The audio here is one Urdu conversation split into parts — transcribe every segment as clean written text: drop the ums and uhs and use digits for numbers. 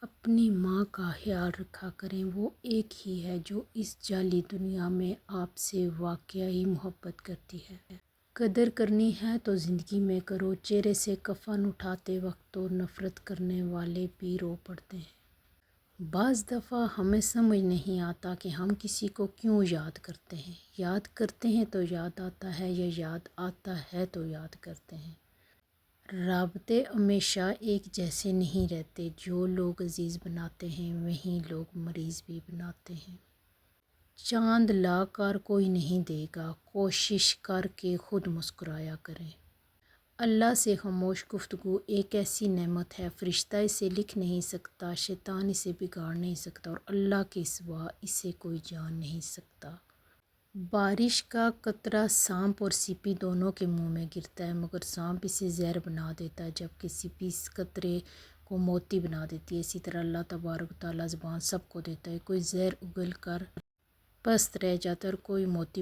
اپنی ماں کا خیال رکھا کریں، وہ ایک ہی ہے جو اس جعلی دنیا میں آپ سے واقعی محبت کرتی ہے۔ قدر کرنی ہے تو زندگی میں کرو، چہرے سے کفن اٹھاتے وقت تو نفرت کرنے والے بھی رو پڑتے ہیں۔ بعض دفعہ ہمیں سمجھ نہیں آتا کہ ہم کسی کو کیوں یاد کرتے ہیں۔ یاد کرتے ہیں تو یاد آتا ہے یا یاد آتا ہے تو یاد کرتے ہیں۔ رابطے ہمیشہ ایک جیسے نہیں رہتے، جو لوگ عزیز بناتے ہیں وہی لوگ مریض بھی بناتے ہیں۔ چاند لا کر کوئی نہیں دے گا، کوشش کر کے خود مسکرایا کریں۔ اللہ سے خاموش گفتگو ایک ایسی نعمت ہے، فرشتہ اسے لکھ نہیں سکتا، شیطان اسے بگاڑ نہیں سکتا اور اللہ کے سوا اسے کوئی جان نہیں سکتا۔ بارش کا قطرہ سانپ اور سیپی دونوں کے منہ میں گرتا ہے، مگر سانپ اسے زہر بنا دیتا ہے جبکہ سیپی اس قطرے کو موتی بنا دیتی ہے۔ اسی طرح اللہ تبارک و تعالیٰ زبان سب کو دیتا ہے، کوئی زہر اگل کر پست رہ جاتا ہے اور کوئی موتی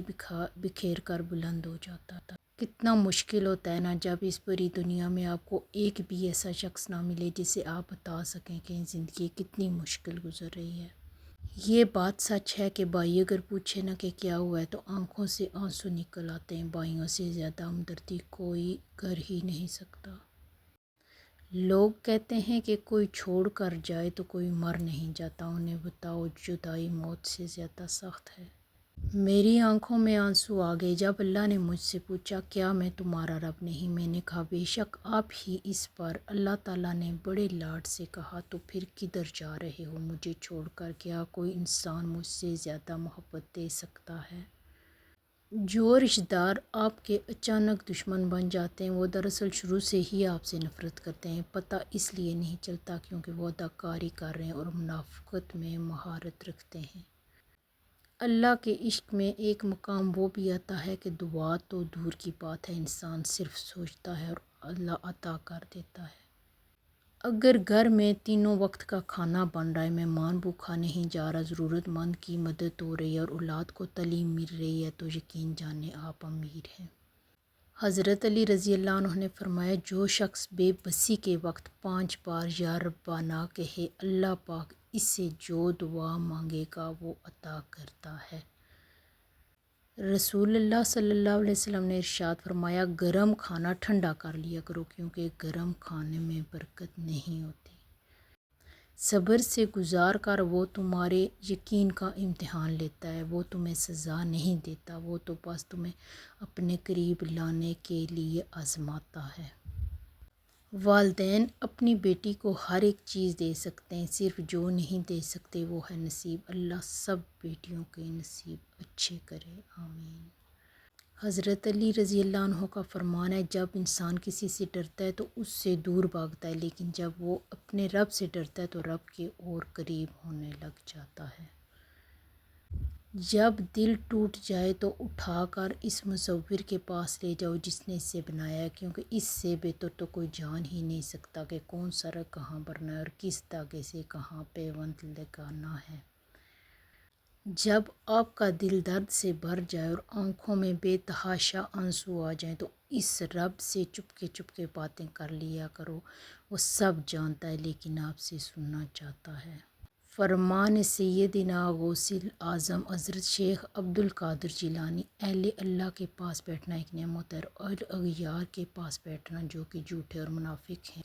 بکھیر کر بلند ہو جاتا ہے۔ کتنا مشکل ہوتا ہے نا جب اس بڑی دنیا میں آپ کو ایک بھی ایسا شخص نہ ملے جسے آپ بتا سکیں کہ زندگی کتنی مشکل گزر رہی ہے۔ یہ بات سچ ہے کہ بھائی اگر پوچھے نا کہ کیا ہوا ہے تو آنکھوں سے آنسو نکل آتے ہیں۔ بھائیوں سے زیادہ ہمدردی کوئی کر ہی نہیں سکتا۔ لوگ کہتے ہیں کہ کوئی چھوڑ کر جائے تو کوئی مر نہیں جاتا، انہیں بتاؤ جدائی موت سے زیادہ سخت ہے۔ میری آنکھوں میں آنسو آ گئے جب اللہ نے مجھ سے پوچھا کیا میں تمہارا رب نہیں؟ میں نے کہا بے شک آپ ہی۔ اس پر اللہ تعالیٰ نے بڑے لاڈ سے کہا تو پھر کدھر جا رہے ہو مجھے چھوڑ کر؟ کیا کوئی انسان مجھ سے زیادہ محبت دے سکتا ہے؟ جو رشتہ دار آپ کے اچانک دشمن بن جاتے ہیں وہ دراصل شروع سے ہی آپ سے نفرت کرتے ہیں، پتہ اس لیے نہیں چلتا کیونکہ وہ اداکاری کر رہے ہیں اور منافقت میں مہارت رکھتے ہیں۔ اللہ کے عشق میں ایک مقام وہ بھی آتا ہے کہ دعا تو دور کی بات ہے، انسان صرف سوچتا ہے اور اللہ عطا کر دیتا ہے۔ اگر گھر میں تینوں وقت کا کھانا بن رہا ہے، مہمان بھوکا نہیں جا رہا، ضرورت مند کی مدد ہو رہی ہے اور اولاد کو تعلیم مل رہی ہے تو یقین جانیں آپ امیر ہیں۔ حضرت علی رضی اللہ عنہ نے فرمایا جو شخص بے بسی کے وقت 5 بار یا ربنا کہے اللہ پاک اس سے جو دعا مانگے گا وہ عطا کرتا ہے۔ رسول اللہ صلی اللہ علیہ وسلم نے ارشاد فرمایا گرم کھانا ٹھنڈا کر لیا کرو کیونکہ گرم کھانے میں برکت نہیں ہوتی۔ صبر سے گزار کر وہ تمہارے یقین کا امتحان لیتا ہے، وہ تمہیں سزا نہیں دیتا، وہ تو بس تمہیں اپنے قریب لانے کے لیے آزماتا ہے۔ والدین اپنی بیٹی کو ہر ایک چیز دے سکتے ہیں، صرف جو نہیں دے سکتے وہ ہے نصیب۔ اللہ سب بیٹیوں کے نصیب اچھے کرے، آمین۔ حضرت علی رضی اللہ عنہ کا فرمان ہے جب انسان کسی سے ڈرتا ہے تو اس سے دور بھاگتا ہے، لیکن جب وہ اپنے رب سے ڈرتا ہے تو رب کے اور قریب ہونے لگ جاتا ہے۔ جب دل ٹوٹ جائے تو اٹھا کر اس مصور کے پاس لے جاؤ جس نے اسے بنایا ہے، کیونکہ اس سے بہتر تو کوئی جان ہی نہیں سکتا کہ کون سا رگ کہاں بھرنا ہے اور کس دھاگے سے کہاں پیوند لگانا ہے۔ جب آپ کا دل درد سے بھر جائے اور آنکھوں میں بے تحاشا آنسو آ جائیں تو اس رب سے چپکے باتیں کر لیا کرو، وہ سب جانتا ہے لیکن آپ سے سننا چاہتا ہے۔ فرمان سیدنا غوث اعظم حضرت شیخ عبد القادر جیلانی: اہل اللہ کے پاس بیٹھنا ایک نعمت ہے اور اغیار کے پاس بیٹھنا جو کہ جھوٹے اور منافق ہیں۔